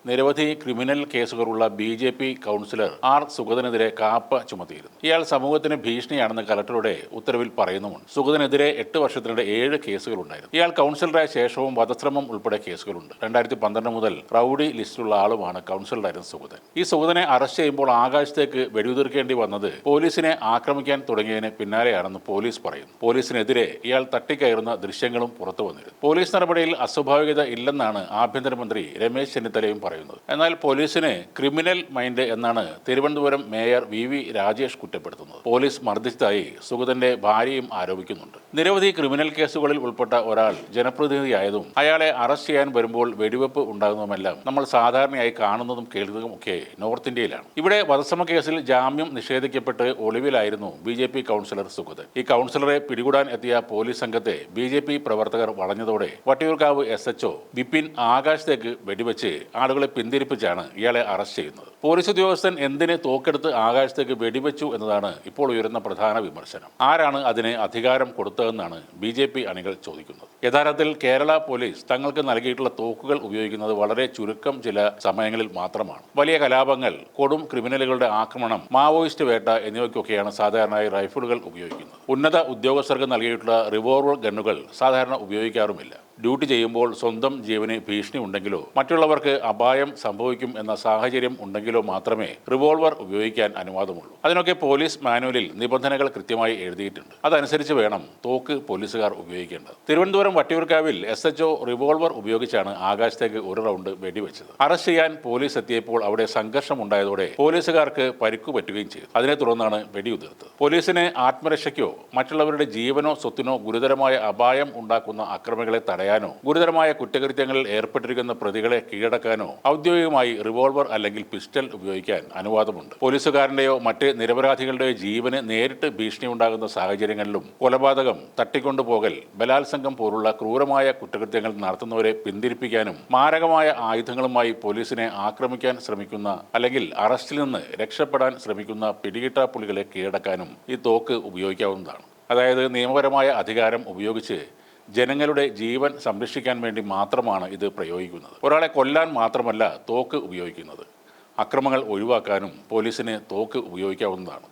നിരവധി ക്രിമിനൽ കേസുകളുള്ള BJP councillor R സുഗതനെതിരെ കാപ്പ ചുമത്തിയിരുന്നു. ഇയാൾ സമൂഹത്തിന് ഭീഷണിയാണെന്ന് കലക്ടറുടെ ഉത്തരവിൽ പറയുന്നുമുണ്ട്. സുഗതനെതിരെ 8 വർഷത്തിനിടെ 7 കേസുകളുണ്ടായിരുന്നു. ഇയാൾ കൗൺസിലറായ ശേഷവും വധശ്രമം ഉൾപ്പെടെ കേസുകളുണ്ട്. 2012 മുതൽ റൌഡി ലിസ്റ്റിലുള്ള ആളുമാണ് കൗൺസിലറായിരുന്ന സുഗതൻ. ഈ സുഗതനെ അറസ്റ്റ് ചെയ്യുമ്പോൾ ആകാശത്തേക്ക് വെടിയുതിർക്കേണ്ടി വന്നത് പോലീസിനെ ആക്രമിക്കാൻ തുടങ്ങിയതിന് പിന്നാലെയാണെന്ന് പോലീസ് പറയുന്നു. പോലീസിനെതിരെ ഇയാൾ തട്ടിക്കയറുന്ന ദൃശ്യങ്ങളും പുറത്തു വന്നിരുന്നു. പോലീസ് നടപടിയിൽ അസ്വാഭാവികത ഇല്ലെന്നാണ് ആഭ്യന്തരമന്ത്രി രമേശ് ചെന്നിത്തലയും പറയുന്നത്. എന്നാൽ പോലീസിന് ക്രിമിനൽ മൈൻഡ് എന്നാണ് തിരുവനന്തപുരം മേയർ VV രാജേഷ് കുറ്റപ്പെടുത്തുന്നത്. പോലീസ് മർദ്ദിച്ചതായി സുഗതന്റെ ഭാര്യയും ആരോപിക്കുന്നുണ്ട്. നിരവധി ക്രിമിനൽ കേസുകളിൽ ഉൾപ്പെട്ട ഒരാൾ ജനപ്രതിനിധിയായതും അയാളെ അറസ്റ്റ് ചെയ്യാൻ വരുമ്പോൾ വെടിവെപ്പ് ഉണ്ടാകുന്നതുമെല്ലാം നമ്മൾ സാധാരണയായി കാണുന്നതും കേൾക്കുന്നതും ഒക്കെ നോർത്ത് ഇന്ത്യയിലാണ്. ഇവിടെ വധശ്രമ കേസിൽ ജാമ്യം നിഷേധിക്കപ്പെട്ട് ഒളിവിലായിരുന്നു BJP കൗൺസിലർ സുഗതൻ. ഈ കൗൺസിലറെ പിടികൂടാൻ എത്തിയ പോലീസ് സംഘത്തെ BJP പ്രവർത്തകർ വളഞ്ഞതോടെ വട്ടിയൂർക്കാവ് SHO വിപിൻ ആകാശത്തേക്ക് വെടിവെച്ച് ആളുകളെ പിന്തിരിപ്പിച്ചാണ് ഇയാളെ അറസ്റ്റ് ചെയ്യുന്നത്. പോലീസ് ഉദ്യോഗസ്ഥൻ എന്തിന് തോക്കെടുത്ത് ആകാശത്തേക്ക് വെടിവെച്ചു എന്നതാണ് ഇപ്പോൾ ഉയരുന്ന പ്രധാന വിമർശനം. ആരാണ് അതിന് അധികാരം കൊടുത്തതെന്നാണ് BJP അണികൾ ചോദിക്കുന്നത്. യഥാർത്ഥത്തിൽ കേരള പോലീസ് തങ്ങൾക്ക് നൽകിയിട്ടുള്ള തോക്കുകൾ ഉപയോഗിക്കുന്നത് വളരെ ചുരുക്കം ചില സമയങ്ങളിൽ മാത്രമാണ്. വലിയ കലാപങ്ങൾ, കൊടും ക്രിമിനലുകളുടെ ആക്രമണം, മാവോയിസ്റ്റ് വേട്ട എന്നിവയ്ക്കൊക്കെയാണ് സാധാരണയായി റൈഫിളുകൾ ഉപയോഗിക്കുന്നത്. ഉന്നത ഉദ്യോഗസ്ഥർക്ക് നൽകിയിട്ടുള്ള റിവോൾവർ ഗണ്ണുകൾ സാധാരണ ഉപയോഗിക്കാറുമില്ല. ഡ്യൂട്ടി ചെയ്യുമ്പോൾ സ്വന്തം ജീവന് ഭീഷണി ഉണ്ടെങ്കിലോ മറ്റുള്ളവർക്ക് അപായം സംഭവിക്കും എന്ന സാഹചര്യം ഉണ്ടെങ്കിലോ മാത്രമേ റിവോൾവർ ഉപയോഗിക്കാൻ അനുവാദമുള്ളൂ. അതിനൊക്കെ പോലീസ് മാനുവലിൽ നിബന്ധനകൾ കൃത്യമായി എഴുതിയിട്ടുണ്ട്. അതനുസരിച്ച് വേണം തോക്ക് പോലീസുകാർ ഉപയോഗിക്കേണ്ടത്. തിരുവനന്തപുരം വട്ടിയൂർക്കാവിൽ SHO റിവോൾവർ ഉപയോഗിച്ചാണ് ആകാശത്തേക്ക് ഒരു റൗണ്ട് വെടിവെച്ചത്. അറസ്റ്റ് ചെയ്യാൻ പോലീസ് എത്തിയപ്പോൾ അവിടെ സംഘർഷമുണ്ടായതോടെ പോലീസുകാർക്ക് പരിക്കു പറ്റുകയും ചെയ്തു. അതിനെ തുടർന്നാണ് വെടിയുതിർത്തത്. പോലീസിന് ആത്മരക്ഷയ്ക്കോ മറ്റുള്ളവരുടെ ജീവനോ സ്വത്തിനോ ഗുരുതരമായ അപായം ഉണ്ടാക്കുന്ന അക്രമികളെ തടയാനോ ഗുരുതരമായ കുറ്റകൃത്യങ്ങളിൽ ഏർപ്പെട്ടിരിക്കുന്ന പ്രതികളെ കീഴടക്കാനോ ഔദ്യോഗികമായി റിവോൾവർ അല്ലെങ്കിൽ പിസ്റ്റൾ ഉപയോഗിക്കാൻ അനുവാദമുണ്ട്. പോലീസുകാരന്റെയോ മറ്റ് നിരപരാധികളുടെയോ ജീവന് നേരിട്ട് ഭീഷണി ഉണ്ടാകുന്ന സാഹചര്യങ്ങളിലും കൊലപാതകം, തട്ടിക്കൊണ്ടുപോകൽ, ബലാത്സംഗം പോലുള്ള ക്രൂരമായ കുറ്റകൃത്യങ്ങൾ നടത്തുന്നവരെ പിന്തിരിപ്പിക്കാനും മാരകമായ ആയുധങ്ങളുമായി പോലീസിനെ ആക്രമിക്കാൻ ശ്രമിക്കുന്ന അല്ലെങ്കിൽ അറസ്റ്റിൽ നിന്ന് രക്ഷപ്പെടാൻ ശ്രമിക്കുന്ന പിടികിട്ടാപ്പുള്ളികളെ കീഴടക്കാനും ഈ തോക്ക് ഉപയോഗിക്കാവുന്നതാണ്. അതായത് നിയമപരമായ അധികാരം ഉപയോഗിച്ച് ജനങ്ങളുടെ ജീവൻ സംരക്ഷിക്കാൻ വേണ്ടി മാത്രമാണ് ഇത് പ്രയോഗിക്കുന്നത്. ഒരാളെ കൊല്ലാൻ മാത്രമല്ല തോക്ക് ഉപയോഗിക്കുന്നത്. അക്രമങ്ങൾ ഒഴിവാക്കാനും പോലീസിന് തോക്ക് ഉപയോഗിക്കാവുന്നതാണ്.